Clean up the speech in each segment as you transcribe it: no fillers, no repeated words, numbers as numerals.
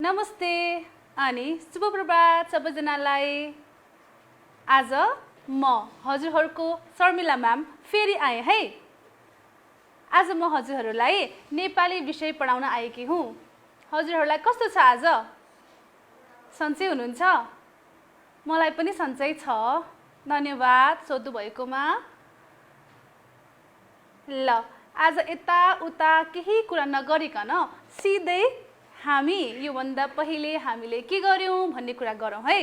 नमस्ते अनि शुभ प्रभात सबैजनालाई। आज म हजुरहरूको शर्मिला म्याम फेरि आएँ है। आज म हजुरहरूलाई नेपाली विषय पढाउन आएकी हुँ। हजुरहरूलाई कस्तो छ आज? सन्चै हुनुहुन्छ? मलाई पनि सन्चै छ, धन्यवाद सोध्नु भएकोमा। ल आज यताउता केही कुरा नगरिकन सिधै हामी योभन्दा पहिले हामीले के गर्यौं भन्ने कुरा गरौँ है।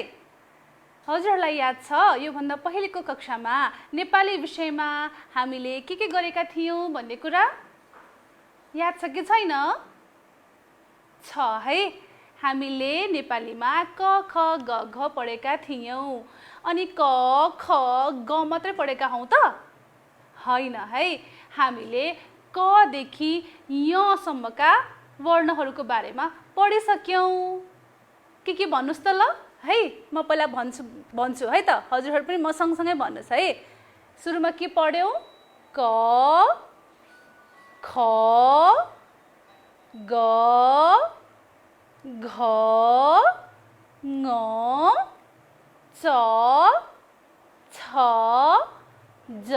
हजुरहरूलाई याद छ योभन्दा पहिलेको कक्षामा नेपाली विषयमा हामीले के गरेका थियौं भन्ने कुरा याद छ कि छैन? छ है। हामीले नेपालीमा क ख ग घ पढेका थियौं। अनि क ख ग मात्रै पढेका हौं त? हैन है। हामीले क देखि य सम्मका वर्णहरूको बारेमा पढिसक्यौं। के भन्नुस् त ल है। म पहिला भन्छु है त, हजुरहरू पनि म सँगसँगै भन्नुस् है। सुरुमा के पढ्यौं? क ख ग घ ङ च छ ज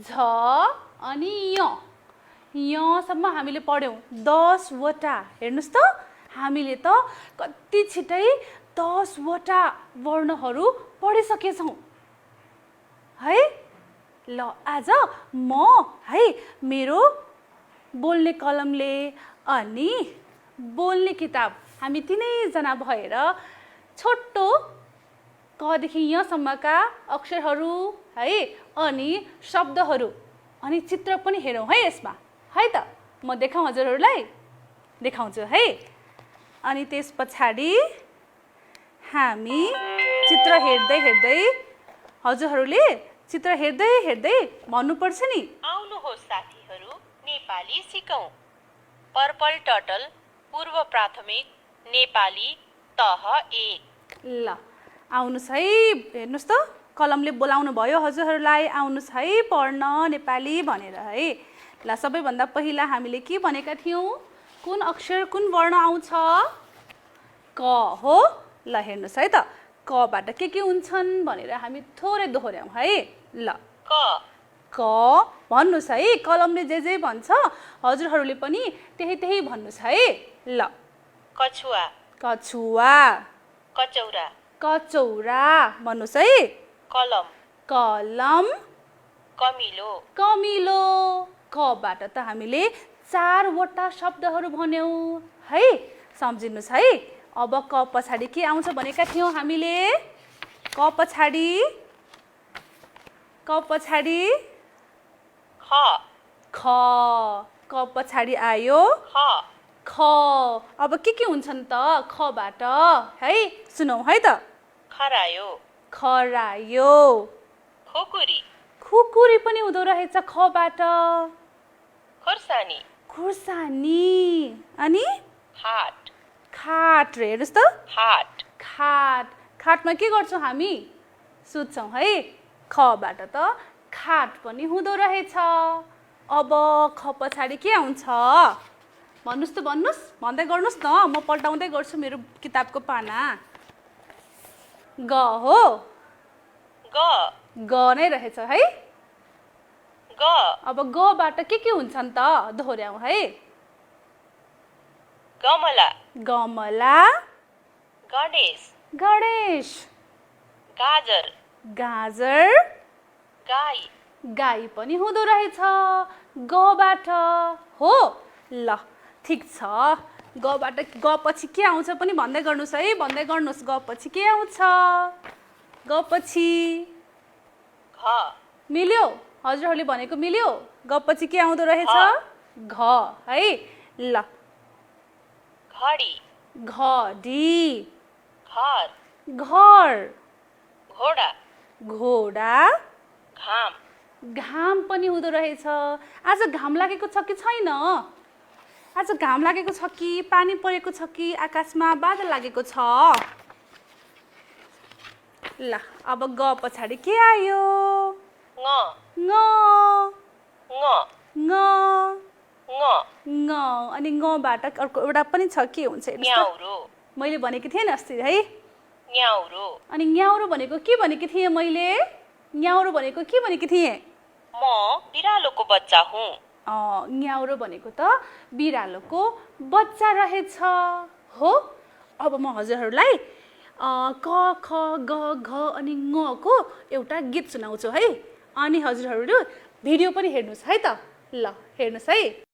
झ अनि यसम्म हामीले पढ्यौं। 10 वटा। हेर्नुस् त हामीले त कति छिटै 10 वटा वर्णहरू पढिसकेछौं है। ल आज म है मेरो बोल्ने कलमले अनि बोल्ने किताब हामी तीनैजना भएर छोटो क देखि य सम्मका अक्षरहरू है अनि शब्दहरू अनि चित्र पनि हेरौं है यसमा है त। म देखाउँ हजुरहरूलाई? देखाउँछु है। अनि त्यस पछाडि हामी चित्र हेर्दै हेर्दै हजुरहरूले चित्र हेर्दै हेर्दै भन्नुपर्छ नि। आउनुहोस् साथीहरू, नेपाली सिकौं। पर्पल टर्टल पूर्व प्राथमिक नेपाली तह 1। ल आउनुस् है। हेर्नुस् त कलमले बोलाउनु भयो हजुरहरूलाई, आउनुस् है पढ्न नेपाली भनेर है। ल सबैभन्दा पहिला हामीले के भनेका थियौं? कुन अक्षर कुन वर्ण आउँछ? क हो। ल हेर्नुस् है त, क बाट के हुन्छन् भनेर हामी थोरै दोहोर्याउँ है। ल क भन्नुस् है। कलमले जे भन्छ हजुरहरूले पनि त्यही भन्नुस् है। ल कछुवा कछुवा कचौरा कचौरा भन्नुस् है। कलम कलम कमिलो कमिलो। क बाट त हामीले 4 वटा शब्दहरू भन्यौं है। सम्झिनुस् है। अब क पछाडि के आउँछ भनेका थियौं हामीले? क पछाडि ख ख। क पछाडि आयो ख। अब के हुन्छन् त ख बाट है? सुनौ है त। खरायो खरायो। खुकुरी खुकुरी पनि हुँदो रहेछ ख बाट। खुर्सानी खुर्सानी। अनि खाट खाट। हेर्नुस् त खाट। खाटमा के गर्छौं हामी? सुत्छौं है। ख बाट त खाट पनि हुँदो रहेछ। अब ख पछाडि के आउँछ? भन्नुस् त भन्नुस्, भन्दै गर्नुस् न, म पल्टाउँदै गर्छु मेरो किताबको पाना। ग हो। ग नै रहेछ है। ग। अब ग बाट के हुन्छन् त? दोहोर्याउँ है। गमला गमला गणेश गणेश। गाजर गाजर। गाई गाई पनि हुँदो रहेछ ग बाट हो। ल ठिक छ। ग बाट ग पछि के आउँछ पनि भन्दै गर्नुस् है। भन्दै गर्नुस् ग पछि के आउँछ? ग पछि घ। मिल्यो? हजुरहरूले भनेको मिल्यो? ग पछि के आउँदो रहेछ? घ है। ल घडी घडी घर घर। घोडा घोडा। घाम घाम पनि हुँदो रहेछ। आज घाम लागेको छ कि छैन? आज घाम लागेको छ कि पानी परेको छ कि आकाशमा बादल लागेको छ? ल अब ग पछाडि के आयो? ङ ङ ङ ङ ङ ङ ङ अनि ङबाट अर्को एउटा पनि छ के हुन्छ हेर्नुहोस् त न्याउरो मैले भनेको थिएँ नि अस्ति है न्याउरो अनि न्याउरो भनेको के भनेकी थिएँ मैले न्याउरो भनेको के भनेकी थिएँ म बिरालोको बच्चा हुँ न्याउरो भनेको त बिरालोको बच्चा रहेछ हो अब म हजुरहरूलाई क ख ग घ अनि ङको एउटा गीत सुनाउँछु है अनि हजुरहरू भिडियो पनि हेर्नुहोस् है त ल हेर्नुहोस् है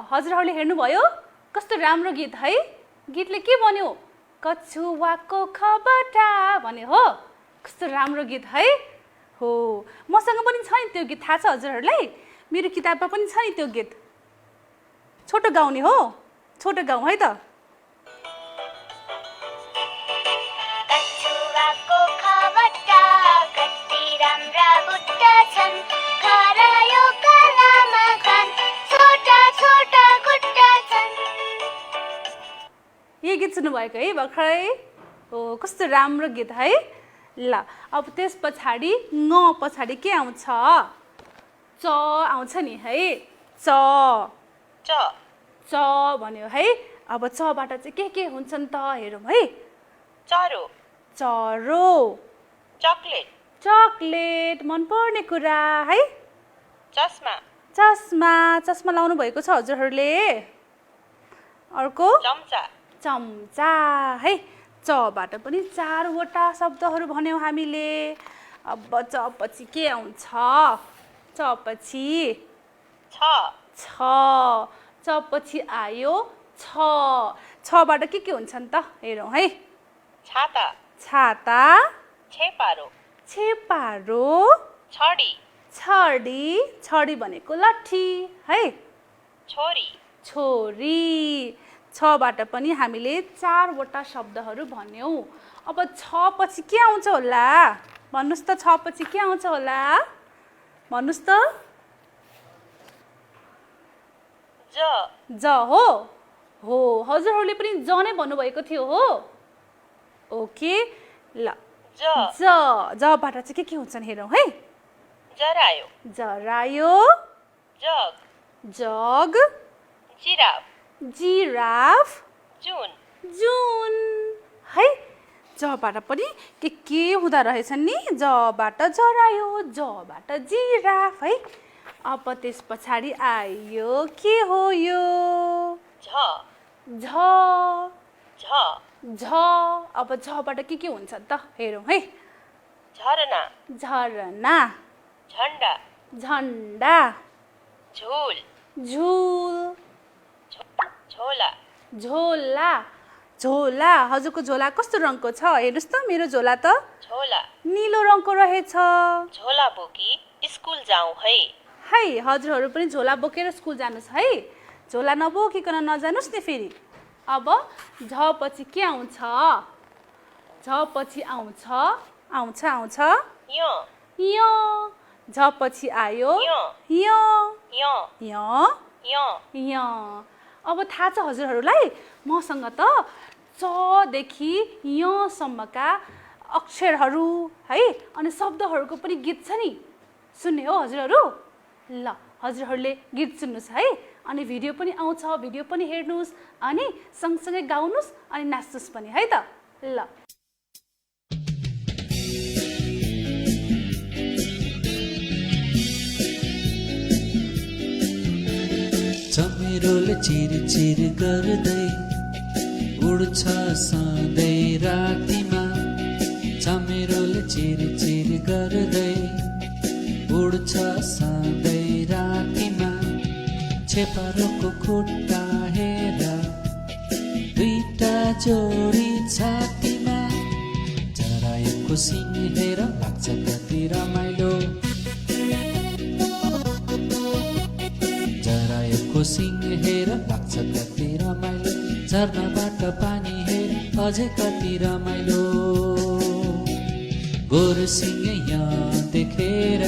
हजुरहरूले हेर्नुभयो कस्तो राम्रो गीत है गीतले के भन्यो कछुवाको खबटा भन्यो हो कस्तो राम्रो गीत है हो मसँग पनि छ नि त्यो गीत थाहा छ हजुरहरूलाई मेरो किताबमा पनि छ नि त्यो गीत छोटो गाउने हो छोटो गाउँ है त गीत सुन्नुभएको है भर्खरै हो कस्तो राम्रो गीत है ल अब त्यस पछाडि ङ पछाडि के आउँछ च आउँछ नि है च च च भन्यो है अब चबाट चाहिँ के हुन्छन् त हेरौँ है चरो चरो चकलेट चकलेट मनपर्ने कुरा है चस्मा चस्मा चस्मा लाउनु भएको छ हजुरहरूले अर्को चम्चा चम्चा है चबाट पनि 4 वटा शब्दहरू भन्यौँ हामीले अब च पछि के आउँछ च पछि छ च पछि आयो छबाट के हुन्छन् त हेरौँ है छाता छाता छेपारो छेपारो छडी छडी भनेको लट्ठी है छोरी छोरी छबाट पनि हामीले 4 वटा शब्दहरू भन्यौँ अब छ पछि के आउँछ होला भन्नुस् त छ पछि के आउँछ होला भन्नुस् त ज हो हजुरहरूले पनि ज नै भन्नुभएको थियो हो ओके ल जबाट चाहिँ के हुन्छन् हेरौँ है जरायो जग जिराफ जुन है जबाट पनि के हुँदा रहेछन् नि जबाट जरायो जबाट जिराफ है अब त्यस पछाडि आयो के हो यो झ अब झबाट के हुन्छ त हेरौँ है झरना झन्डा झुल झोला हजुरको झोला कस्तो रङको छ हेर्नुहोस् त मेरो झोला त नीलो रङको रहेछ झोला बोकी स्कुल जाउँ है हजुरहरू पनि झोला बोकेर स्कुल जानुहोस् है झोला नबोकिकन नजानुहोस् नि फेरि अब झ पछि के आउँछ झ पछि आउँछ य झ पछि आयो य अब थाहा छ हजुरहरूलाई मसँग त च देखि य सम्मका अक्षरहरू है अनि शब्दहरूको पनि गीत छ नि सुन्ने हो हजुरहरू ल हजुरहरूले गीत सुन्नुहोस् है अनि भिडियो पनि आउँछ भिडियो पनि हेर्नुहोस् अनि सँगसँगै गाउनुहोस् अनि नाच्नुहोस् पनि है त ल चमेरोले चिर गर्दै उड्छ सधैँ रातिमा चमेरोले चिर गर्दै उड्छ सधैँ रातिमा छेपारोको खुट्टा हेर दुईटा जोडी छातीमा चराएको सिङ हेर लाग्छ कति रमाइलो चराएको सिङ हेर लाग्छ कति रमाइलो झरनाबाट पानी हेर अझै कति रमाइलो गोरुसिङ यहाँ देखेर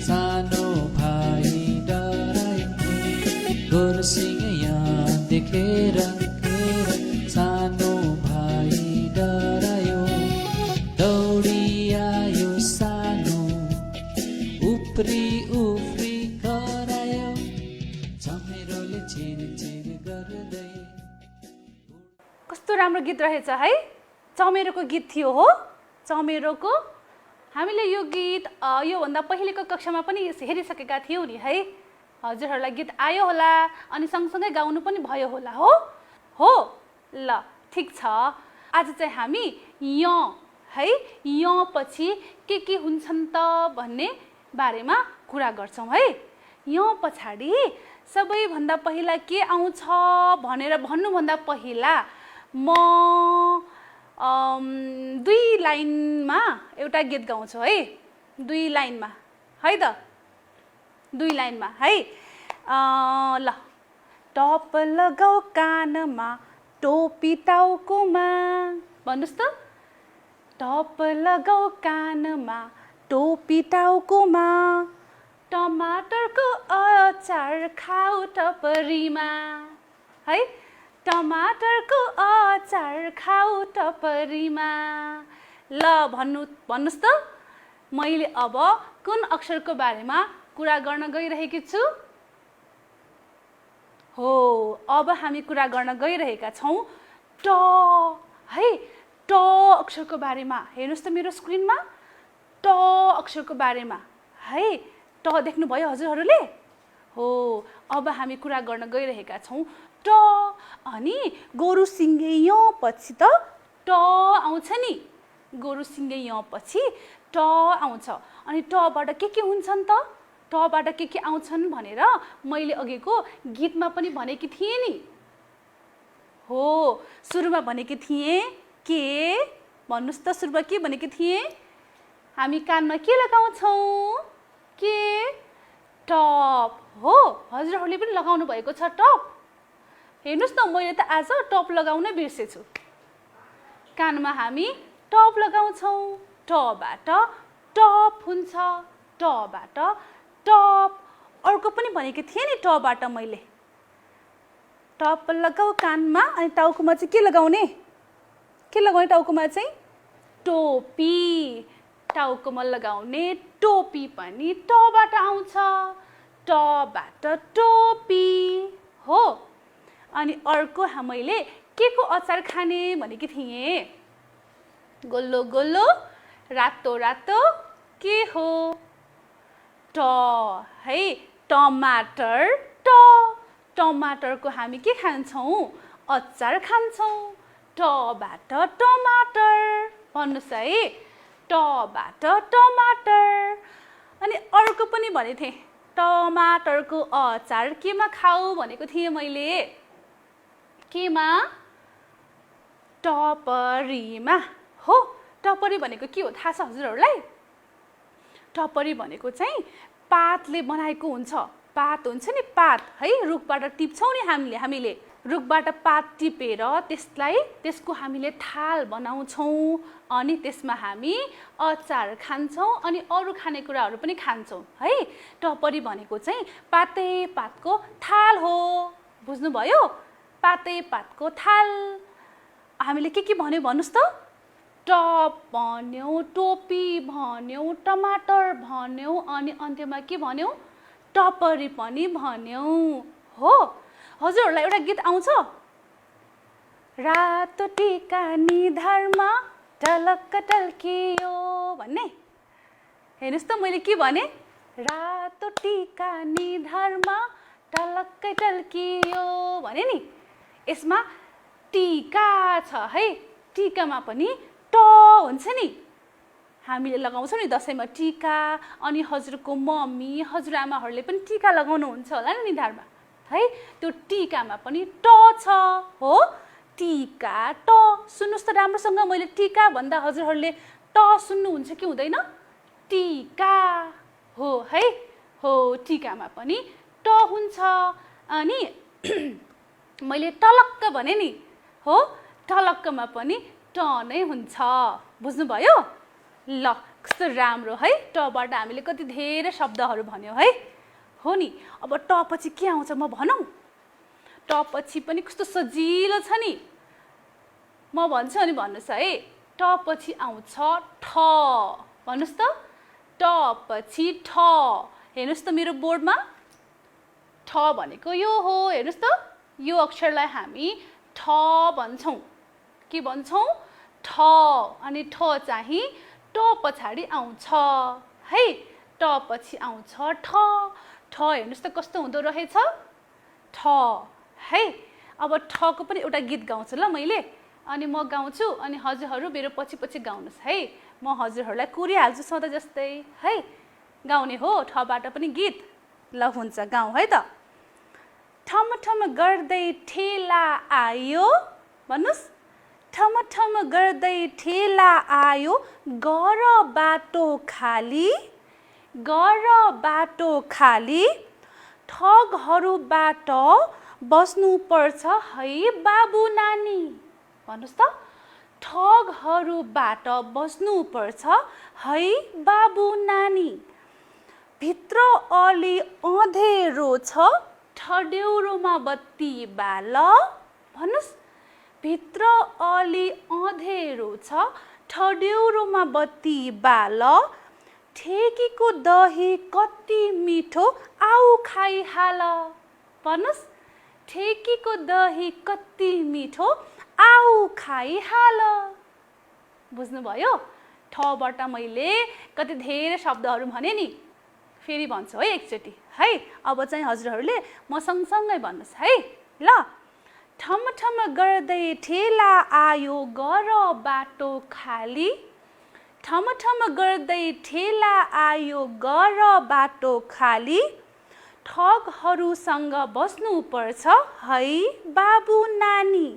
सानो भाइ डरायो गोरुसिङ यहाँ देखेर सानो भाइ डरायो दौडी आयो सानो उफ्री उफ्री करायो चमेरोले चिरचिर गर्दै कस्तो राम्रो गीत रहेछ है चमेरोको गीत थियो हो चमेरोको हामीले यो गीत योभन्दा पहिलेको कक्षामा पनि हेरिसकेका थियौँ नि है हजुरहरूलाई गीत आयो होला अनि सँगसँगै गाउनु पनि भयो होला हो ल ठिक छ आज चाहिँ हामी य है य पछि के हुन्छन् त भन्ने बारेमा कुरा गर्छौँ है य पछाडि सबैभन्दा पहिला के आउँछ भनेर भन्नुभन्दा पहिला म दुई लाइनमा एउटा गीत गाउँछु है दुई लाइनमा है त दुई लाइनमा है ल टप लगाऊ कानमा टोपी टाउकोमा भन्नुहोस् त टप लगाऊ कानमा टोपी टाउकोमा टमाटरको अचार खाऊ टपरीमा है टमाटरको अचार खाऊ टपरीमा ल भन्नुहोस् त मैले अब कुन अक्षरको बारेमा कुरा गर्न गइरहेकी छु हो अब हामी कुरा गर्न गइरहेका छौँ ट है ट अक्षरको बारेमा हेर्नुहोस् त मेरो स्क्रिनमा ट अक्षरको बारेमा है ट देख्नुभयो हजुरहरूले हो अब हामी कुरा गर्न गइरहेका छौँ ट अनि गोरु सिङ्गे य पछि त ट आउँछ नि गोरु सिङ्गे य पछि ट आउँछ अनि टबाट के हुन्छन् त टबाट के आउँछन् भनेर मैले अघिको गीतमा पनि भनेकी थिएँ नि हो सुरुमा भनेकी थिएँ के भन्नुहोस् त सुरुमा के भनेकी थिएँ हामी कानमा के लगाउँछौँ के टप हो हजुरहरूले पनि लगाउनु भएको छ टप हेर्नुहोस् न मैले त आज टप लगाउन बिर्सेछु कानमा हामी टप लगाउँछौँ टबाट टप हुन्छ टबाट टप अर्को पनि भनेको थिएँ नि टबाट मैले टप लगाऊ कानमा अनि टाउकोमा चाहिँ के लगाउने टाउकोमा चाहिँ टोपी टाउकोमा लगाउने टोपी पनि टबाट आउँछ टबाट टोपी हो अनि अर्को मैले के को अचार खाने भनेकी थिएँ गोल्लो गोल्लो रातो रातो के हो ट है टमाटर टमाटरको हामी के खान्छौँ अचार खान्छौँ टबाट टमाटर भन्नुहोस् है टबाट टमाटर अनि अर्को पनि भनेको थिएँ टमाटरको अचार केमा खाऊ भनेको थिएँ मैले केमा टपरीमा हो टपरी भनेको के हो थाहा छ हजुरहरूलाई टपरी भनेको चाहिँ पातले बनाएको हुन्छ पात हुन्छ नि पात है रुखबाट टिप्छौँ नि हामीले रुखबाट पात टिपेर त्यसको हामीले थाल बनाउँछौँ अनि त्यसमा हामी अचार खान्छौँ अनि अरू खानेकुराहरू पनि खान्छौँ है टपरी भनेको चाहिँ पातै पातको थाल हो बुझ्नुभयो पातै पातको थाल हामीले के भन्यो भन्नुहोस् त टप भन्यौँ टोपी भन्यौँ टमाटर भन्यौँ अनि अन्त्यमा के भन्यौँ टपरी पनि भन्यौँ हो हजुरहरूलाई एउटा गीत आउँछ रातो टीका निधारमा टलक्क टल्कियो भन्ने हेर्नुहोस् त मैले के भने रातो टीका निधारमा टलक्कै टल्कियो भने नि यसमा टीका छ है टीकामा पनि ट हुन्छ नि हामीले लगाउँछौँ नि दसैँमा टिका, अनि हजुरको मम्मी हजुरआमाहरूले पनि टिका लगाउनुहुन्छ होला नि निधारमा है। त्यो टिकामा पनि ट छ हो, टिका ट। सुन्नुहोस् त राम्रोसँग, मैले टिका भन्दा हजुरहरूले ट सुन्नुहुन्छ कि हुँदैन? टिका हो है, हो टिकामा पनि ट हुन्छ। अनि मैले टलक्क भने नि हो, टलक्कमा पनि ट नै हुन्छ। बुझ्नुभयो? ल कस्तो राम्रो है, टबाट हामीले कति धेरै शब्दहरू भन्यौँ है। हो नि, अब ट पछि के आउँछ म भनौँ? ट पछि पनि कस्तो सजिलो छ नि, म भन्छु अनि भन्नुहोस् है। ट पछि आउँछ ठ, भन्नुहोस् त। ट पछि ठ, हेर्नुहोस् त मेरो बोर्डमा ठ भनेको यो हो, हेर्नुहोस् त। यो अक्षरलाई हामी ठ भन्छौँ। के भन्छौँ? ठ। अनि ठ चाहिँ ट पछाडि आउँछ है। ट पछि आउँछ ठ। ठ हेर्नुहोस् त कस्तो हुँदो रहेछ, ठ है। अब ठको पनि एउटा गीत गाउँछु ल मैले, अनि म गाउँछु अनि हजुरहरू मेरो पछि पछि गाउनुहोस् है। म हजुरहरूलाई कुरिहाल्छु सधैँ जस्तै है। गाउने हो ठबाट पनि गीत। ल हुन्छ, गाउँ है त। ठम ठम गर्दै ठेला आयो, भन्नुहोस्। ठम ठम गर्दै ठेला आयो, गर बाटो खाली, गर बाटो खाली। ठगहरूबाट बस्नु पर्छ है बाबु नानी, भन्नुहोस् त। ठगहरूबाट बस्नु पर्छ है बाबु नानी। भित्र अलि अँधेरो छ, ठड्याउरोमा बत्ती बाल, भन्नुहोस्। भित्र अलि अँधेरो छ, ठड्याउरोमा बत्ती बाल। ठेकीको दही कति मिठो, आऊ खाइहाल, भन्नुहोस्। ठेकीको दही कति मिठो, आऊ खाइहाल। बुझ्नुभयो? ठबाट मैले कति धेरै शब्दहरू भने नि, फेरि भन्छु है एकचोटि है। अब चाहिँ हजुरहरूले म सँगसँगै भन्नुहोस् है। ल, ठम ठम गर्दै ठेला आयो, गर बाटो खाली। ठम ठम गर्दै ठेला आयो, गर बाटो खाली। ठगहरूसँग बस्नु पर्छ है बाबु नानी।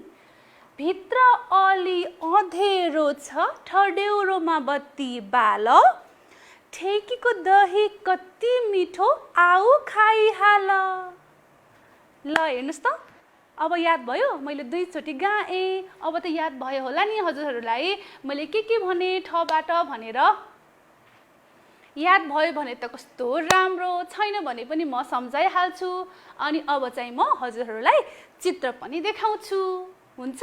भित्र अलि अँधेरो छ, ठड्याउरोमा बत्ती बाल। ठेकीको दही कति मिठो, आऊ खाइहाल। ल हेर्नुहोस् त, अब याद भयो? मैले दुईचोटि गाएँ, अब त याद भयो होला नि हजुरहरूलाई मैले के भने ठबाट भनेर। याद भयो भने त कस्तो राम्रो, छैन भने पनि म सम्झाइहाल्छु। अनि अब चाहिँ म हजुरहरूलाई चित्र पनि देखाउँछु, हुन्छ?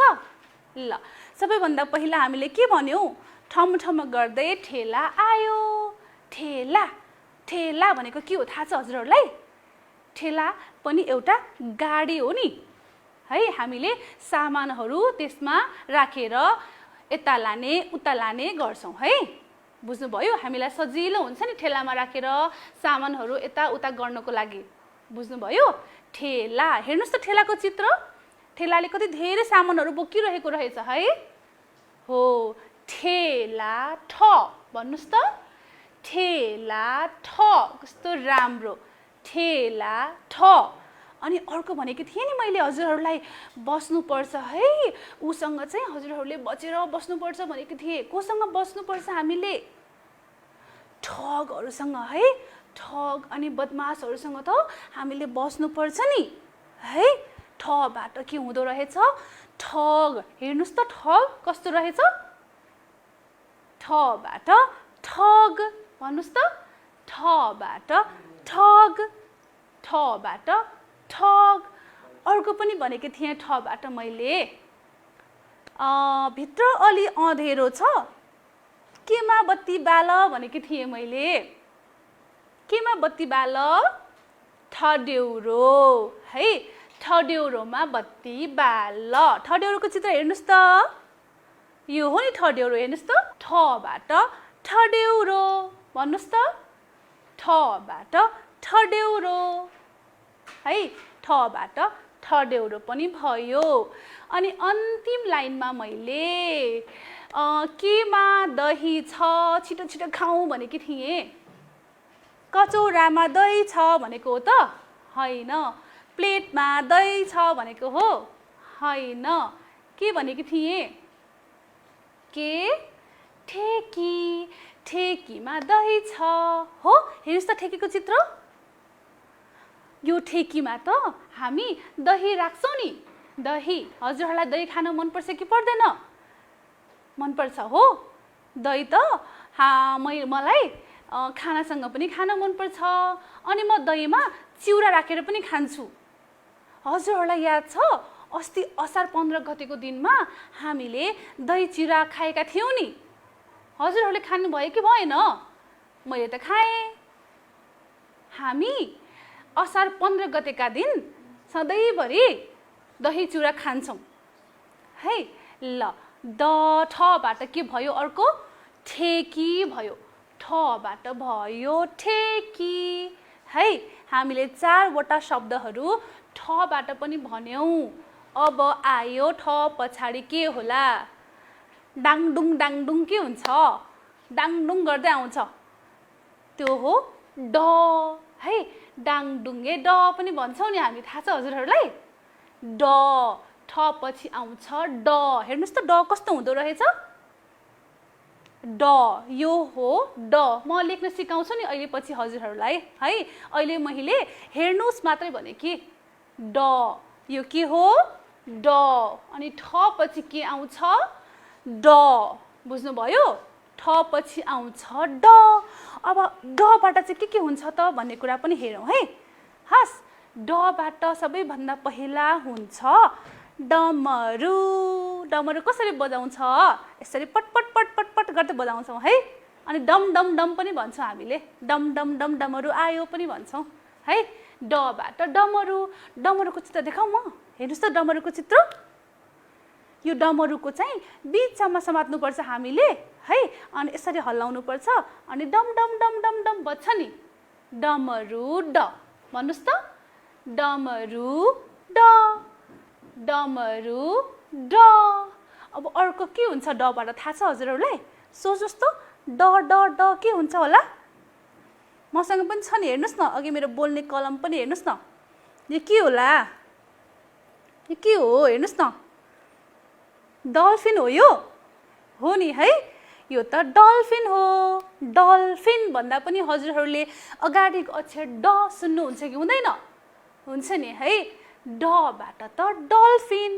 ल, सबैभन्दा पहिला हामीले के भन्यौँ? ठम ठम गर्दै ठेला आयो। ठेला, ठेला भनेको के हो थाहा छ हजुरहरूलाई? ठेला पनि एउटा गाडी हो नि है। हामीले सामानहरू त्यसमा राखेर यता लाने उता लाने गर्छौँ है। बुझ्नुभयो? हामीलाई सजिलो हुन्छ नि ठेलामा राखेर सामानहरू यता उता गर्नको लागि। बुझ्नुभयो? ठेला, हेर्नुहोस् त ठेलाको चित्र। ठेलाले कति धेरै सामानहरू बोकिरहेको रहेछ है। हो, ठेला ठ, भन्नुहोस् त। ठेला ठ, कस्तो राम्रो, ठेला ठ। अनि अर्को भनेको थिएँ नि मैले हजुरहरूलाई बस्नुपर्छ है, उसँग चाहिँ हजुरहरूले बचेर बस्नुपर्छ भनेको थिएँ। कोसँग बस्नुपर्छ हामीले? ठगहरूसँग है। ठग अनि बदमासहरूसँग त हामीले बस्नुपर्छ नि है। ठबाट के हुँदो रहेछ? ठग, हेर्नुहोस् त ठग कस्तो रहेछ। ठबाट ठग, भन्नुहोस् त। ठबाट ठग, ठबाट ठग। अर्को पनि भनेको थिएँ ठबाट मैले, भित्र अलि अँधेरो छ, केमा बत्ती बाल भनेको थिएँ मैले। केमा बत्ती बाल? ठड्याउरो है। ठड्याउरोमा बत्ती बाल। ठड्याउरोको चित्र हेर्नुहोस् त, यो हो नि ठड्याउरो, हेर्नुहोस् त। ठबाट ठड्याउरो, भन्नुहोस् त। ठबाट ठड्याउरो है। ठबाट ठड्याउरो पनि भयो। अनि अन्तिम लाइनमा मैले केमा दही छ छिटो छिटो खाउँ भनेकी थिएँ। कचौरामा दही छ भनेको हो त होइन। प्लेटमा दही छ भनेको हो होइन। के भनेकी थिएँ? के ठेकी, ठेकीमा दही छ हो। हेर्नुहोस् त ठेकीको चित्र। यो ठेकीमा त हामी दही राख्छौँ नि। दही हजुरहरूलाई दही खान मनपर्छ कि पर्दैन? मनपर्छ हो। दही त मलाई खानासँग पनि खान मनपर्छ। अनि म दहीमा चिउरा राखेर पनि खान्छु। हजुरहरूलाई याद छ अस्ति असार 15 गतेको दिनमा हामीले दही चिउरा खाएका थियौँ नि। हजुरहरूले खानुभयो कि भएन? मैले त खाएँ। हामी असार 15 गतेका दिन सधैँभरि दही चिउरा खान्छौँ है। ल द ठबाट के भयो? अर्को ठेकी भयो। ठबाट भयो ठेकी है। हामीले 4वटा शब्दहरू ठबाट पनि भन्यौँ। अब आयो ठ पछाडि के होला? डाङडुङ डाङडुङ के हुन्छ? डाङडुङ गर्दै आउँछ। त्यो हो ड है। डाङडुङे ड पनि भन्छौँ नि हामी, थाहा छ हजुरहरूलाई? ड ठ पछि आउँछ ड। हेर्नुहोस् त ड कस्तो हुँदो रहेछ। ड यो हो ड। म लेख्न सिकाउँछु नि अहिले पछि हजुरहरूलाई है। अहिले मैले हेर्नुहोस् मात्रै भने कि ड यो के हो? ड। अनि ठ पछि के आउँछ? ड। बुझ्नुभयो? ठ पछि आउँछ ड। अब डबाट चाहिँ के हुन्छ त भन्ने कुरा पनि हेरौँ है। हस्, डबाट सबैभन्दा पहिला हुन्छ डमरु। डमरु कसरी बजाउँछ? यसरी पटपट पटपट पट गर्दै बजाउँछौँ है। अनि डम डम डम पनि भन्छौँ हामीले। डम डम डम डमरु आयो पनि भन्छौँ है। डबाट डमरु। डमरुको चित्र देखाउँ म। हेर्नुहोस् त डमरुको चित्र। यो डमरुको चाहिँ बिचमा समात्नुपर्छ हामीले है। अनि यसरी हल्लाउनु पर्छ। अनि डम डम डम डम डम बज्छ नि। डमरु ड। भन्नुहोस् त। डमरु ड। डमरु ड। अब अर्को के हुन्छ डबाट थाहा छ हजुरहरूलाई? सोच्नुहोस् त। ड ड ड के हुन्छ होला? मसँग पनि छ नि, हेर्नुहोस् न। अघि मेरो बोल्ने कलम पनि हेर्नुहोस् न। यो के होला? यो के हो? हेर्नुहोस् न। डल्फिन हो यो। हो नि है। यो त डल्फिन हो। डल्फिन भन्दा पनि हजुरहरूले अगाडिको अक्षर ड सुन्नुहुन्छ कि हुँदैन? हुन्छ नि है। डबाट त डल्फिन।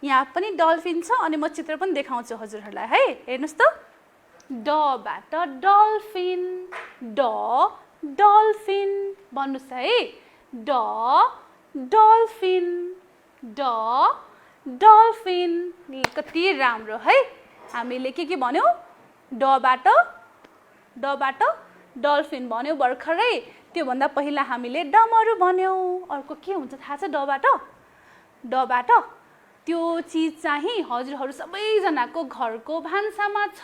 यहाँ पनि डल्फिन छ। अनि म चित्र पनि देखाउँछु हजुरहरूलाई है। हेर्नुहोस् त। डबाट डल्फिन। ड डल्फिन भन्नुहोस् है। ड डल्फिन। ड डल्फिन। कति राम्रो है। हामीले के भन्यौँ? डबाट डल्फिन भन्यौँ भर्खरै। त्योभन्दा पहिला हामीले डमरु भन्यौँ। अर्को के हुन्छ थाहा छ डबाट? डबाट त्यो चिज चाहिँ हजुरहरू सबैजनाको घरको भान्सामा छ।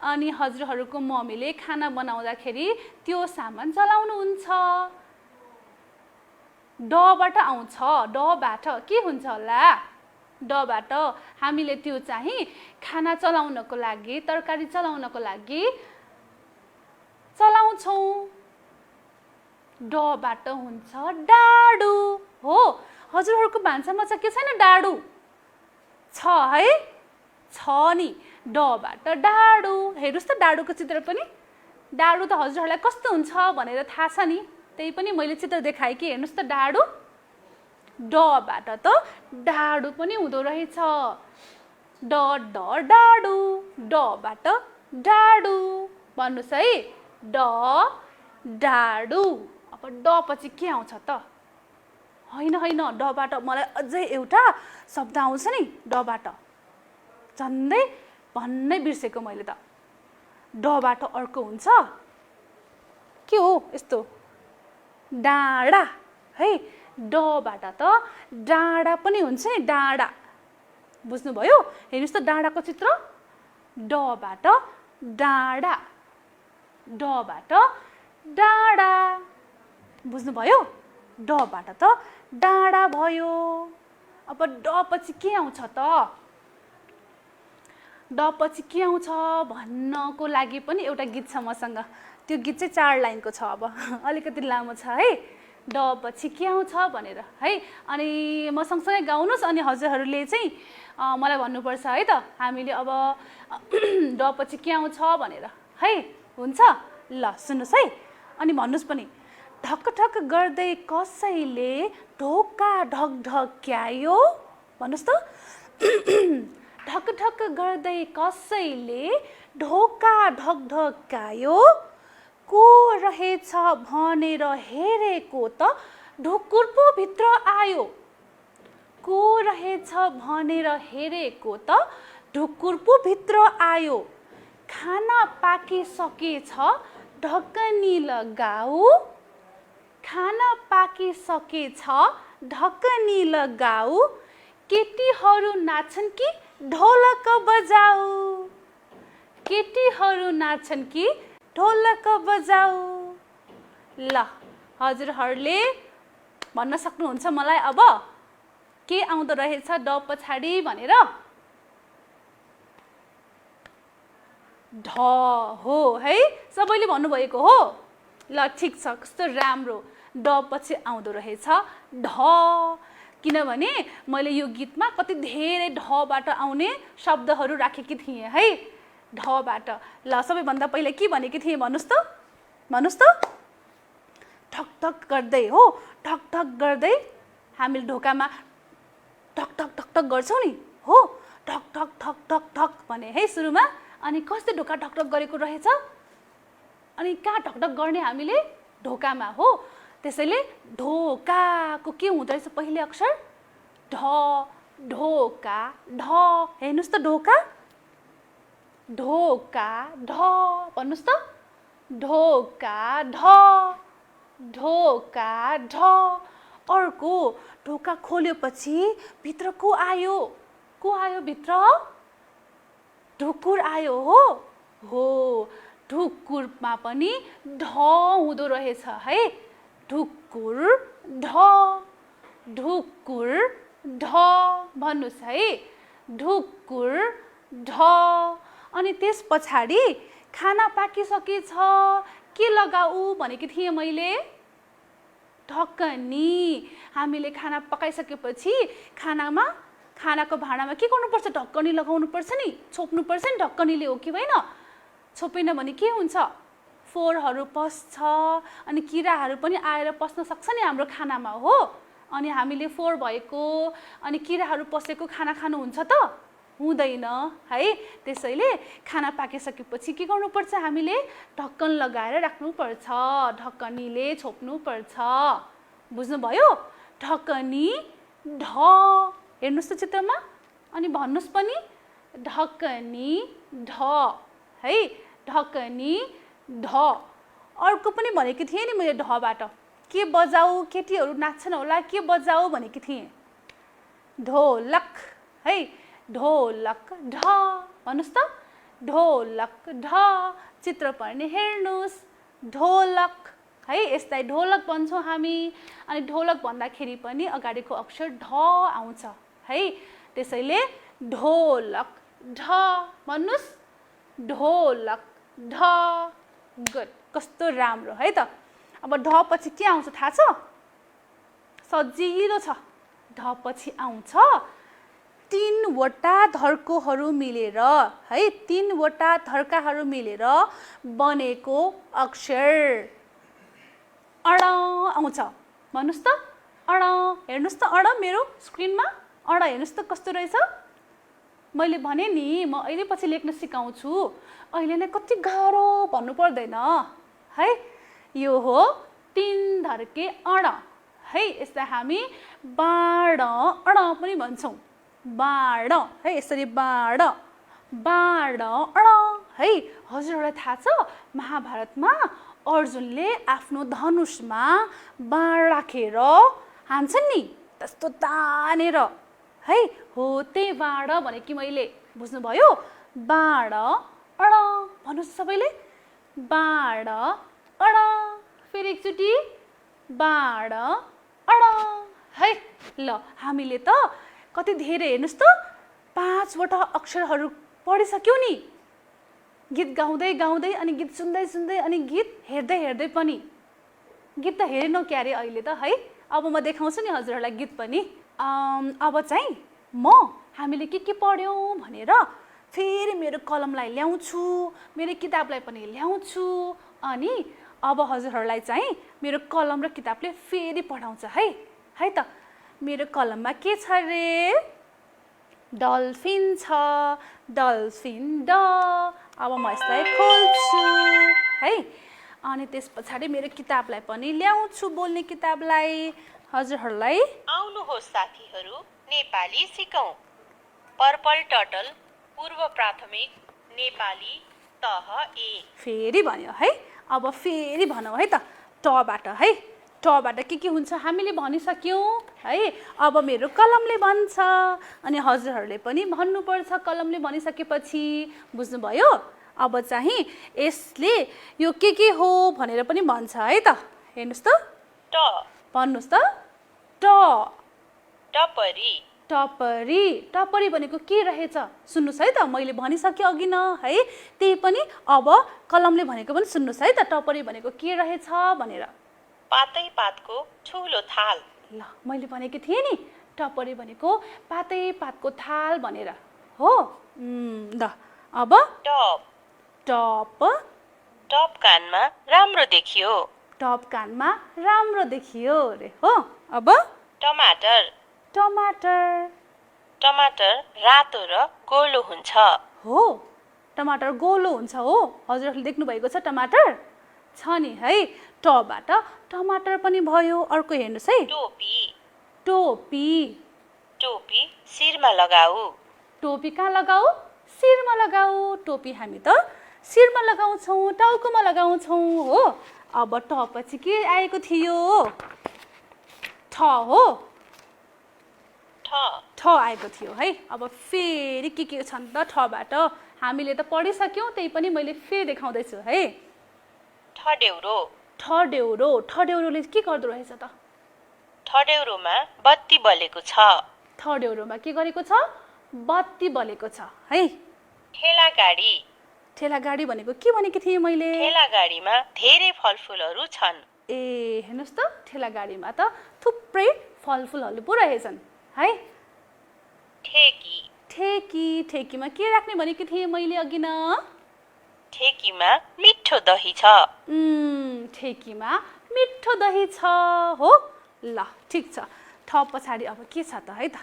अनि हजुरहरूको मम्मीले खाना बनाउँदाखेरि त्यो सामान चलाउनुहुन्छ। डबाट आउँछ। डबाट के हुन्छ होला? डबाट हामीले त्यो चाहिँ खाना चलाउनको लागि, तरकारी चलाउनको लागि चलाउँछौँ। डबाट हुन्छ डाडु हो। हजुरहरूको भान्सामा छ के छैन डाडु? छ है। छ नि। डबाट डाडु। हेर्नुहोस् त डाडुको चित्र पनि। डाडु त हजुरहरूलाई कस्तो हुन्छ भनेर थाहा छ नि। त्यही पनि मैले चित्र देखाएँ कि। हेर्नुहोस् त डाडु। डबाट त डाडु पनि हुँदो रहेछ। ड ड डाडु। डबाट डाडु भन्नुहोस् है। ड डाडु। अब ड पछि के आउँछ त? होइन होइन, डबाट मलाई अझै एउटा शब्द आउँछ नि। डबाट झन्डै भन्नै बिर्सेको मैले त। डबाट अर्को हुन्छ के हो? यस्तो डाँडा है। डबाट त डाँडा पनि हुन्छ नि। डाँडा। बुझ्नुभयो? हेर्नुहोस् त डाँडाको चित्र। डबाट डाँडा। डबाट डाँडा। बुझ्नुभयो? डबाट त डाँडा भयो। अब ड पछि के आउँछ त? ड पछि के आउँछ भन्नको लागि पनि एउटा गीत छ मसँग। त्यो गीत चाहिँ 4 लाइनको छ। अब अलिकति लामो छ है। ड पछि के आउँछ भनेर है। अनि म सँगसँगै गाउनुहोस् अनि हजुरहरूले चाहिँ मलाई भन्नुपर्छ है त। हामीले अब ड पछि के आउँछ भनेर है। हुन्छ ल सुन्नुहोस् है। अनि भन्नुहोस् पनि ढक ढक गर्दै कसैले ढोका ढकढक्यायो भन्नुहोस् त। ढक ढक गर्दै कसैले ढोका ढकढक्यायो को रहेछ भनेर हेरेको त ढुकुर पो भित्र आयो। को रहेछ भनेर हेरेको त ढुकुर पो भित्र आयो। खाना पाकिसकेछ ढकनी लगाऊ। खाना पाकिसकेछ ढकनी लगाऊ। केटीहरू नाच्छन् कि ढोलक बजाऊ। केटीहरू नाच्छन् कि ढोलक बजाऊ। ल हजुरहरूले भन्न सक्नुहुन्छ मलाई अब के आउँदो रहेछ ड पछाडि भनेर। ढ हो है। सबैले भन्नुभएको हो। ल ठिक छ। कस्तो राम्रो। ड पछि आउँदो रहेछ ढ। किनभने मैले यो गीतमा कति धेरै ढबाट आउने शब्दहरू राखेकी थिएँ है। ढबाट। ल सबैभन्दा पहिला के भनेकी थिएँ भन्नुहोस् त। भन्नुहोस् त। ठक ठक गर्दै हो। ठक ठक गर्दै हामीले ढोकामा ठक ठक ठक ठक गर्छौँ नि हो। ठक ठक ठक ठक ठक भने है सुरुमा। अनि कस्तो ढोका ठकठक गरेको रहेछ। अनि कहाँ ठकठक गर्ने हामीले ढोकामा हो। त्यसैले ढोकाको के हुँदो रहेछ पहिले अक्षर ढ। ढोका ढ। हेर्नुहोस् त ढोका ढोका ढ भन्नुहोस् त। ढोका ढ। ढोका ढ। अर्को ढोका खोल्योपछि भित्र को आयो। को आयो भित्र ढुकुर आयो हो। हो ढुकुरमा पनि ढ हुँदो रहेछ है। ढुकुर ढ। ढुकुर ढ भन्नुहोस् है। ढुकुर ढ। अनि त्यस पछाडि खाना पाकिसकेछ के लगाऊ भनेकी थिएँ मैले ढकनी। हामीले खाना पकाइसकेपछि खानाको भाँडामा के गर्नुपर्छ ढक्कनी लगाउनु पर्छ नि। छोप्नुपर्छ नि ढक्कनीले हो कि होइन। छोपेन भने के हुन्छ फोहोरहरू पस्छ अनि किराहरू पनि आएर पस्न सक्छ नि हाम्रो खानामा हो। अनि हामीले फोहोर भएको अनि किराहरू पसेको खाना खानुहुन्छ त हुँदैन है। त्यसैले खाना पाकिसकेपछि के गर्नुपर्छ हामीले ढक्कन लगाएर राख्नुपर्छ। ढक्कनीले छोप्नुपर्छ। बुझ्नुभयो। ढक्कनी ढ। हेर्नुहोस् त चित्रमा। अनि भन्नुहोस् पनि ढक्कनी ढ है। ढक्कनी ढ। अर्को पनि भनेकी थिएँ नि मैले ढबाट के बजाऊ। केटीहरू नाच्छन् होला के बजाऊ भनेकी थिएँ ढोलक है। ढोलक ढ भन्नुहोस् त। ढोलक ढ। चित्र पर्ने हेर्नुहोस् ढोलक है। यसलाई ढोलक भन्छौँ हामी। अनि ढोलक भन्दाखेरि पनि अगाडिको अक्षर ढ आउँछ है। त्यसैले ढोलक ढ भन्नुहोस्। ढोलक ढ। गुड। कस्तो राम्रो है त। अब ढ पछि के आउँछ थाहा छ। सजिलो छ। ढ पछि आउँछ 3 वटा धर्कोहरू मिलेर है। 3 वटा धर्काहरू मिलेर बनेको अक्षर अड आउँछ। भन्नुहोस् त अड। हेर्नुहोस् त अड मेरो स्क्रिनमा अड हेर्नुहोस् त कस्तो रहेछ। मैले भने नि म अहिले पछि लेख्न सिकाउँछु। अहिले नै कति गाह्रो भन्नु पर्दैन है। यो हो 3 धर्के अड है। यसलाई हामी बाड अड पनि भन्छौँ। बाड है। यसरी बाड बाड अड है। हजुरहरूलाई थाहा छ महाभारतमा अर्जुनले आफ्नो धनुषमा बाण राखेर हान्छन् नि त्यस्तो तानेर है। हो त्यही बाण भने कि मैले। बुझ्नुभयो। बाण अड भन्नुहोस् सबैले बाण अड। फेरि एकचोटि बाण अड है। ल हामीले त कति धेरै हेर्नुहोस् त 5 वटा अक्षरहरू पढिसक्यौ नि गीत गाउँदै गाउँदै अनि गीत सुन्दै सुन्दै अनि गीत हेर्दै हेर्दै पनि गीत त हेरेनौ क्यारे अहिले त है अब म देखाउँछु नि हजुरहरूलाई गीत पनि अब चाहिँ हामीले के पढ्यौँ भनेर फेरि मेरो कलमलाई ल्याउँछु मेरो किताबलाई पनि ल्याउँछु अनि अब हजुरहरूलाई चाहिँ मेरो कलम र किताबले फेरि पढाउँछ है त मेरो कलममा के छ रे डल्फिन छ डल्फिन ड अब म यसलाई खोल्छु है अनि त्यस पछाडि मेरो किताबलाई पनि ल्याउँछु बोल्ने किताबलाई हजुरहरूलाई आउनुहोस् साथीहरू नेपाली सिकौं पर्पल टर्टल पूर्व प्राथमिक नेपाली तह 1 फेरि भन्यो है अब फेरि भनौँ है त टबाट है टबाट के हुन्छ हामीले भनिसक्यौँ है अब मेरो कलमले भन्छ अनि हजुरहरूले पनि भन्नुपर्छ कलमले भनिसकेपछि बुझ्नुभयो अब चाहिँ यसले यो के हो भनेर पनि भन्छ है त हेर्नुहोस् त ट भन्नुहोस् त ट टपरी टपरी टपरी भनेको के रहेछ सुन्नुहोस् है त मैले भनिसकेँ अघि न है त्यही पनि अब कलमले भनेको पनि सुन्नुहोस् है त टपरी भनेको के रहेछ भनेर पातै पातको ठुलो थाल ल मैले भनेको थिएँ नि टपरी भनेको पातै पातको थाल भनेर हो ल अब टप टप टप कानमा राम्रो देखियो टप कानमा राम्रो देखियो रे हो अब टमाटर टमाटर टमाटर रातो र गोलो हुन्छ हो टमाटर गोलो हुन्छ हो हजुरहरूले देख्नु भएको छ टमाटर छ नि है टबाट टमाटर पनि भयो अर्को हेर्नुहोस् है टोपी टोपी टोपी शिरमा लगाऊ टोपी कहाँ लगाऊ शिरमा लगाऊ टोपी हामी त शिरमा लगाउँछौँ टाउकोमा लगाउँछौँ हो अब ट पछि के आएको थियो ठ हो ठ आएको थियो है अब फेरि के छन् त ठबाट हामीले त पढिसक्यौँ त्यही पनि मैले फेरि देखाउँदैछु है ठडेउरो ठडेउरोले के गर्दो रहेछ त ठडेउरोमा बत्ती बलेको छ ठडेउरोमा के गरेको छ बत्ती बलेको छ है ठेलागाडी ठेलागाडी भनेको के भनेको थिएँ मैले ठेलागाडीमा धेरै फलफुलहरू छन् ए हेर्नुहोस् त ठेलागाडीमा त थुप्रै फलफुलहरू पो रहेछन् है ठेकी ठेकीमा के राख्ने भनेको थिएँ मैले अघि न ठेकीमा मिठो दही छ ठेकीमा मिठो दही छ हो ल ठिक छ ठ पछाडि अब के छ त है त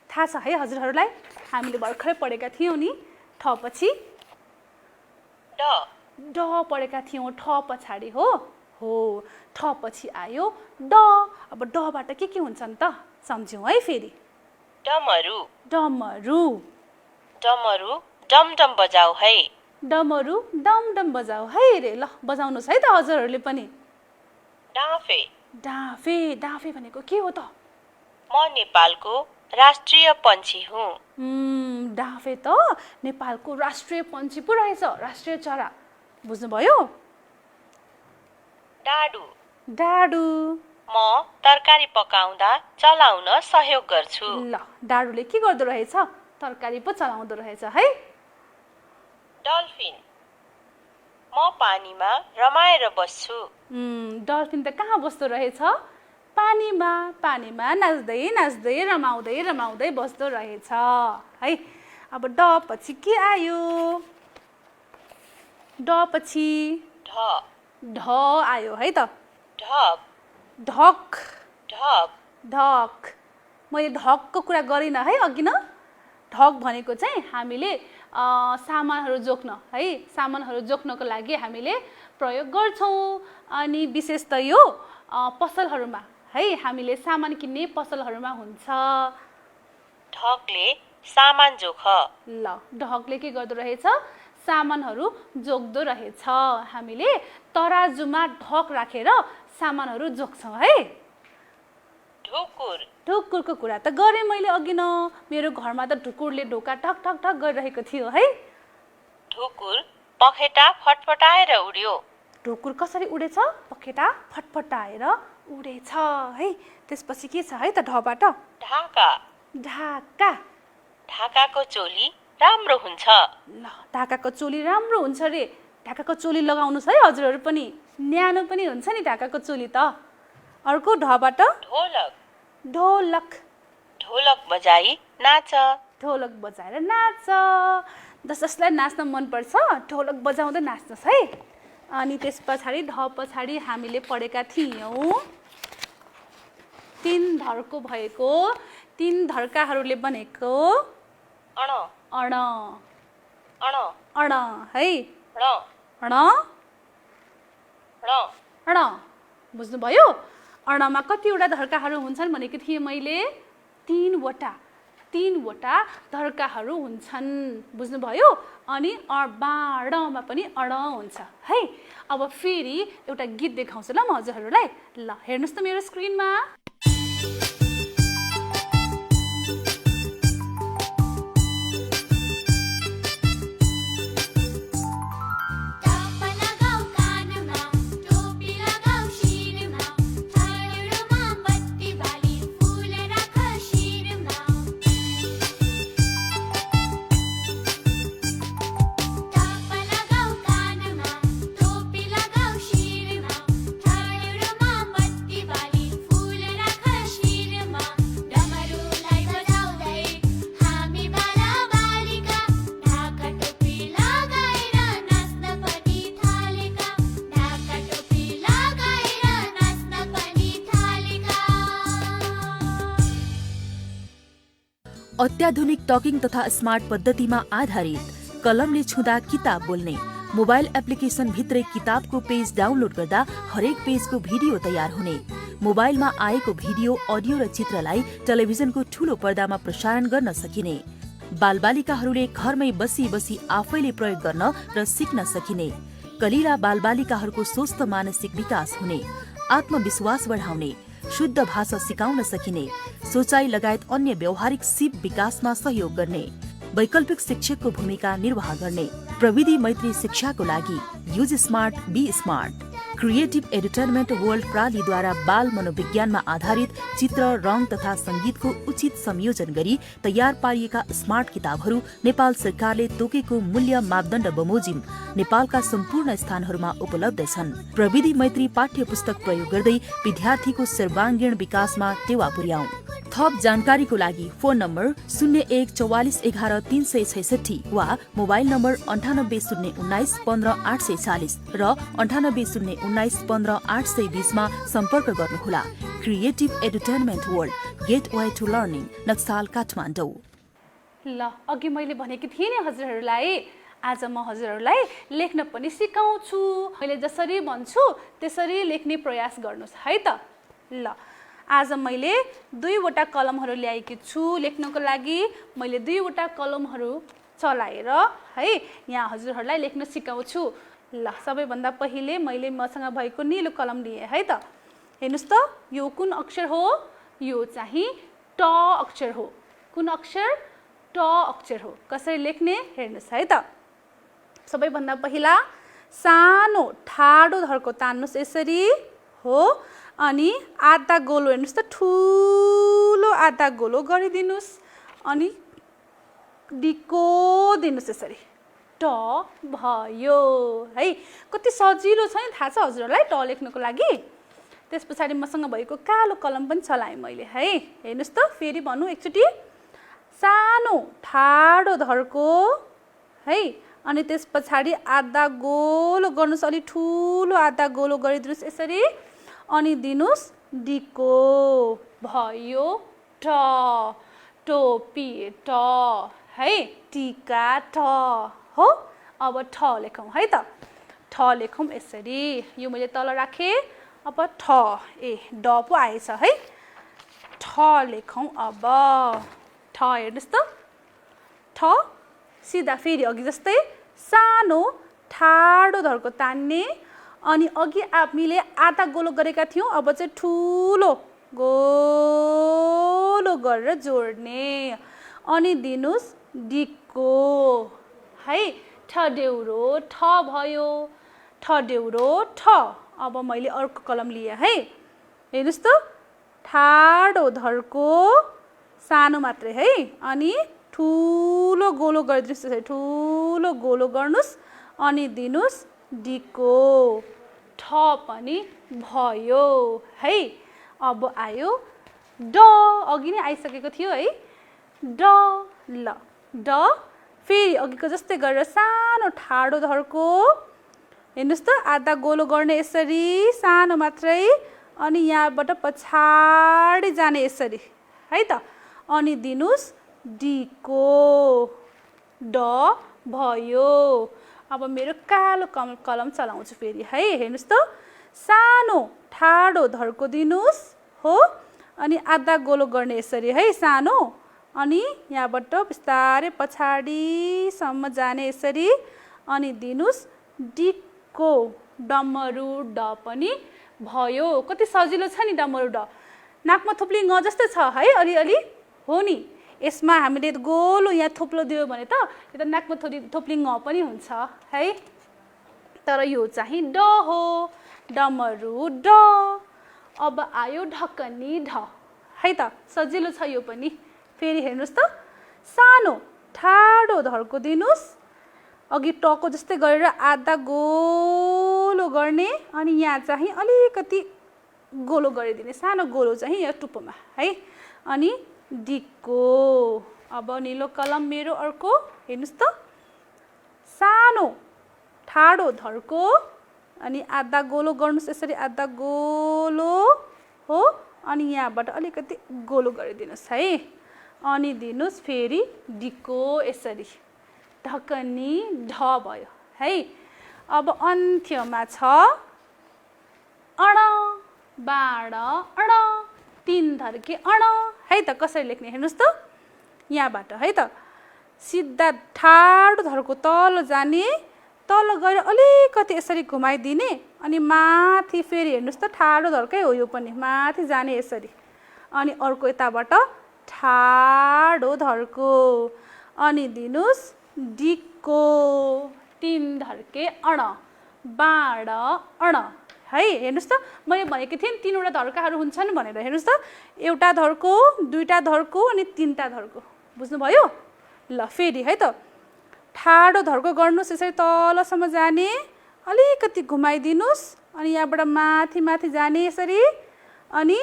थाहा छ है हजुरहरूलाई हामीले भर्खरै पढेका थियौँ नि ठ पछि ड पढेका थियौँ ठ पछाडि हो ठ पछि आयो ड अब डबाट के हुन्छन् त सम्झ्यौँ है फेरि डमरू डमरू डमडम बजाऊ है डमरू डमडम बजाऊ है रे ल बजाउनुहोस् है त हजुरहरूले पनि डाँफे डाँफे भनेको के हो त म नेपालको राष्ट्रिय पन्छी हुँ डाँफे त नेपालको राष्ट्रिय पन्छी पो रहेछ राष्ट्रिय चरा बुझ्नुभयो डाडु म तरकारी पकाउँदा चलाउन सहयोग गर्छु ल डाडुले के गर्दो रहेछ तरकारी पो चलाउँदो रहेछ है डल्फिन म पानीमा रमाएर बस्छु डल्फिन त कहाँ बस्दो रहेछ पानीमा नाच्दै रमाउँदै बस्दो रहेछ है अब ड पछि के आयो ड पछि ढ आयो है त ढक मैले ढकको कुरा गरिनँ है अघि न ढक भनेको चाहिँ हामीले सामानहरू जोख्न है सामानहरू जोख्नको लागि हामीले प्रयोग गर्छौँ अनि विशेष त यो पसलहरूमा है हामीले सामान किन्ने पसलहरूमा हुन्छ ढकले सामान जोख ल ढकले के गर्दो रहेछ सामानहरू जोख्दो रहेछ हामीले तराजुमा ढक राखेर सामानहरू जोख्छौँ है ढुकुरको कुरा त गरेँ मैले अघि न मेरो घरमा त ढुकुरले ढोका ठक ठक ठक गरिरहेको थियो है ढुकुर पखेटा फटफटाएर उड्यो ढुकुर कसरी उडेछ पखेटा फटफटाएर उडेछ है त्यसपछि के छ है त ढबाट ढाका ढाकाको चोली राम्रो हुन्छ। ल ढाकाको चोली राम्रो हुन्छ रे। ढाकाको चोली लगाउनुहोस् है हजुरहरू पनि। न्यानो पनि हुन्छ नि ढाकाको चोली त। अर्को ढबाट ढोलक। ढोलक। ढोलक बजाई नाच। ढोलक बजाएर नाच। जसलाई नाच्न मनपर्छ ढोलक बजाउँदै नाच्नुहोस् है। अनि त्यस पछाडि ढ पछाडि हामीले पढेका थियौँ 3 धर्को भएको 3 धर्काहरूले बनेको अण। अण। अण। अण है। ण। अण। ण। अण। बुझ्नुभयो? अणमा कतिवटा धर्काहरू हुन्छन् भनेको थिएँ मैले? 3 वटा धर्काहरू हुन्छन्। बुझ्नुभयो? अनि बाणमा पनि अण हुन्छ है। अब फेरि एउटा गीत देखाउँछु ल म हजुरहरूलाई। ल हेर्नुहोस् त मेरो स्क्रिनमा। अत्याधुनिक टकिङ तथा स्मार्ट पद्धतिमा आधारित कलमले छुँदा किताब बोल्ने मोबाइल एप्लिकेसन भित्रै किताबको पेज डाउनलोड गर्दा हरेक पेजको भिडियो तयार हुने, मोबाइलमा आएको भिडियो, अडियो र चित्रलाई टेलिभिजनको ठूलो पर्दामा प्रसारण गर्न सकिने, बालबालिकाहरूले घरमै बसी बसी आफैले प्रयोग गर्न र सिक्न सकिने, कलिला बालबालिकाहरूको स्वस्थ मानसिक विकास हुने, आत्मविश्वास बढाउने, शुद्ध भाषा सिकाउन सकिने, सोचाइ लगायत अन्य व्यावहारिक सिप विकासमा सहयोग गर्ने, वैकल्पिक शिक्षकको भूमिका निर्वाह गर्ने, प्रविधि मैत्री शिक्षाको लागि use smart be smart, creative entertainment world प्रालीद्वारा बाल मनोविज्ञानमा आधारित चित्र, रङ तथा संगीतको उचित संयोजन गरी तयार पारिएका स्मार्ट किताबहरू नेपाल सरकारले तोकेको मूल्य मापदण्ड बमोजिम नेपालका सम्पूर्ण स्थानहरूमा उपलब्ध छन्। प्रविधि मैत्री पाठ्य पुस्तक प्रयोग गर्दै विद्यार्थीको सर्वाङ्गीण विकासमा टेवा पुर्याउँ। थप जानकारीको लागि फोन नम्बर 014411 वा मोबाइल नम्बर 980191 15840 र 980191 15820 मा सम्पर्क गर्नुहोला। Creative entertainment world, gateway to learning, Naxal, Kathmandu. ल अघि मैले भनेकी थिएँ नि हजुरहरूलाई, आज म हजुरहरूलाई लेख्न पनि सिकाउँछु। मैले जसरी भन्छु त्यसरी लेख्ने प्रयास गर्नुहोस् है त। ल आज मैले 2 वटा कलमहरू ल्याएकी छु लेख्नको लागि। मैले 2 वटा कलमहरू चलाएर है यहाँ हजुरहरूलाई लेख्न सिकाउँछु। ल सबैभन्दा पहिले मैले मसँग भएको नीलो कलम लिएँ है त। हेर्नुहोस् त यो कुन अक्षर हो? यो चाहिँ ट अक्षर हो। कुन अक्षर? ट अक्षर हो। कसरी लेख्ने हेर्नुहोस् है त। सबैभन्दा पहिला सानो ठाडो धर्को तान्नुहोस् यसरी हो। अनि आधा गोलो हेर्नुहोस् त, ठुलो आधा गोलो गरिदिनुहोस् अनि डिको दिनुहोस् यसरी। ट भयो है। कति सजिलो छ नि थाहा छ हजुरहरूलाई ट लेख्नको लागि। त्यस पछाडि मसँग भएको कालो कलम पनि चलाएँ मैले है। हेर्नुहोस् त फेरि भन्नु एकचोटि। सानो ठाडो धर्को है। अनि त्यस पछाडि आधा गोलो गर्नुहोस्, अलि ठुलो आधा गोलो गरिदिनुहोस् यसरी अनि दिनुहोस् डिको। भयो ट। टोपी ट है। टीका ट हो। अब ठ लेखौँ है त। ठ लेखौँ यसरी। यो मैले तल राखेँ। अब ठ ड पो आएछ है। ठ लेखौँ अब। ठ हेर्नुहोस् त। ठ सिधा फेरि अघि जस्तै सानो ठाडो धर्को तान्ने अनि अघि हामीले आधा गोलो गरेका थियौँ, अब चाहिँ ठुलो गोलो गरेर जोड्ने अनि दिनुहोस् डिको है। ठडेउरो ठ भयो। ठडेउरो ठ। अब मैले अर्को कलम लिएँ है। हेर्नुहोस् त ठाडो धर्को सानो मात्रै है अनि ठुलो गोलो गरिदिनुहोस् त्यसरी ठुलो गोलो गर्नुहोस् अनि दिनुहोस् डीको ठ पनि भयो है। अब आयो ड अघि नै आइसकेको थियो है ड ल ड फेरि अघिको जस्तै गरेर सानो ठाडो धर्को हेर्नुहोस् त आधा गोलो गर्ने यसरी सानो मात्रै अनि यहाँबाट पछाडि जाने यसरी है त अनि दिनुहोस् डीको ड भयो। अब मेरो कालो कलम चलाउँछु फेरि है हेर्नुहोस् त सानो ठाडो धर्को दिनुहोस् हो अनि आधा गोलो गर्ने यसरी है सानो अनि यहाँबाट बिस्तारै पछाडिसम्म जाने यसरी अनि दिनुहोस् डीको डमरु ड पनि भयो। कति सजिलो छ नि डमरु ड नाकमा थुप्ली ङ जस्तै छ है अलिअलि हो नि। यसमा हामीले गोलो यहाँ थुप्लो दियो भने त यो त नाकमा थुप्ली ङ पनि हुन्छ है तर यो चाहिँ ड हो डमरु ड। अब आयो ढकनी ढ है त सजिलो छ यो पनि फेरि हेर्नुहोस् त सानो ठाडो धर्को दिनुहोस् अघि टको जस्तै गरेर आधा गोलो गर्ने अनि यहाँ चाहिँ अलिकति गोलो गरिदिने सानो गोलो चाहिँ यहाँ टुप्पोमा है अनि डीको। अब निलो कलम मेरो अर्को हेर्नुहोस् त सानो ठाडो धर्को अनि आधा गोलो गर्नुहोस् यसरी आधा गोलो हो अनि यहाँबाट अलिकति गोलो गरिदिनुहोस् है अनि दिनुहोस् फेरि डीको यसरी ढकनी ढ भयो है। अब अन्त्यमा छ अण बाण अण तीन धर्के अण है त कसरी लेख्ने हेर्नुहोस् त यहाँबाट है त सिधा ठाडो धर्को तल जाने तल गएर अलिकति यसरी घुमाइदिने अनि माथि फेरि हेर्नुहोस् त ठाडो धर्कै हो यो पनि माथि जाने यसरी अनि अर्को यताबाट ठाडो धर्को अनि दिनुहोस् डीको तीन धर्के अण बाण अण है हेर्नुहोस् त मैले भनेको थिएँ तीनवटा धर्काहरू हुन्छन् भनेर हेर्नुहोस् त एउटा धर्को दुईटा धर्को अनि तीनटा धर्को बुझ्नुभयो ल फेरि है त ठाडो धर्को गर्नुहोस् यसरी तलसम्म जाने अलिकति घुमाइदिनुहोस् अनि यहाँबाट माथि माथि जाने यसरी अनि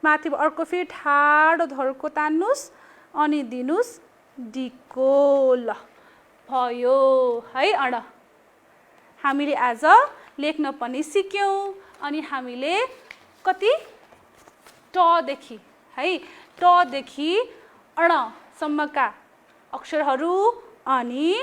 माथि अर्को फेरि ठाडो धर्को तान्नुहोस् अनि दिनुहोस् डीको ल भयो है अण। हामीले आज लेख्न पनि सिक्यौँ अनि हामीले कति टदेखि है टदेखि अणसम्मका अक्षरहरू अनि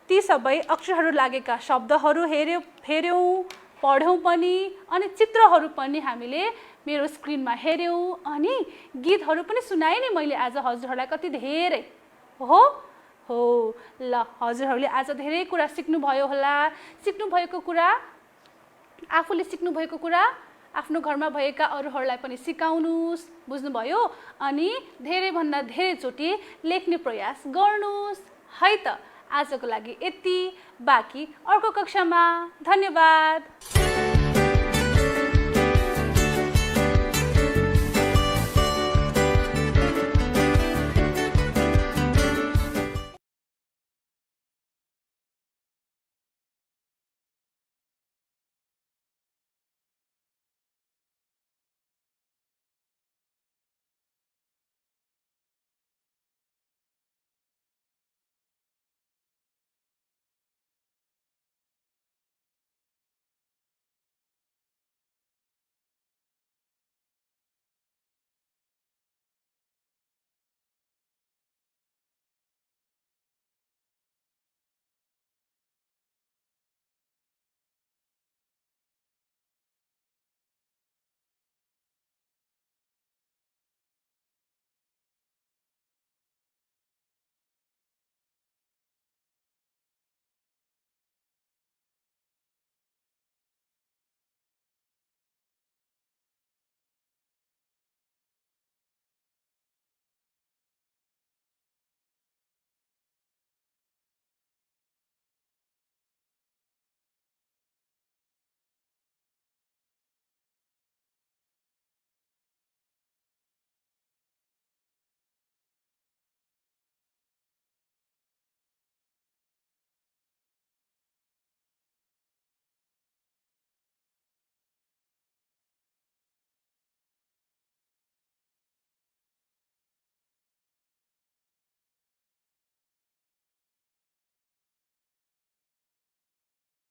ती सबै अक्षरहरू लागेका शब्दहरू हेऱ्यौँ पढ्यौँ पनि अनि चित्रहरू पनि हामीले मेरो स्क्रिनमा हेऱ्यौँ अनि गीतहरू पनि सुनाएँ नि मैले आज हजुरहरूलाई कति धेरै हो ल हजुरहरूले आज धेरै कुरा सिक्नुभयो होला। सिक्नुभएको कुरा आफूले सिक्नुभएको कुरा आफ्नो घरमा भएका अरूहरूलाई पनि सिकाउनुहोस् बुझ्नुभयो अनि धेरैभन्दा धेरैचोटि लेख्ने प्रयास गर्नुहोस् है त। आजको लागि यति बाँकी अर्को कक्षामा धन्यवाद।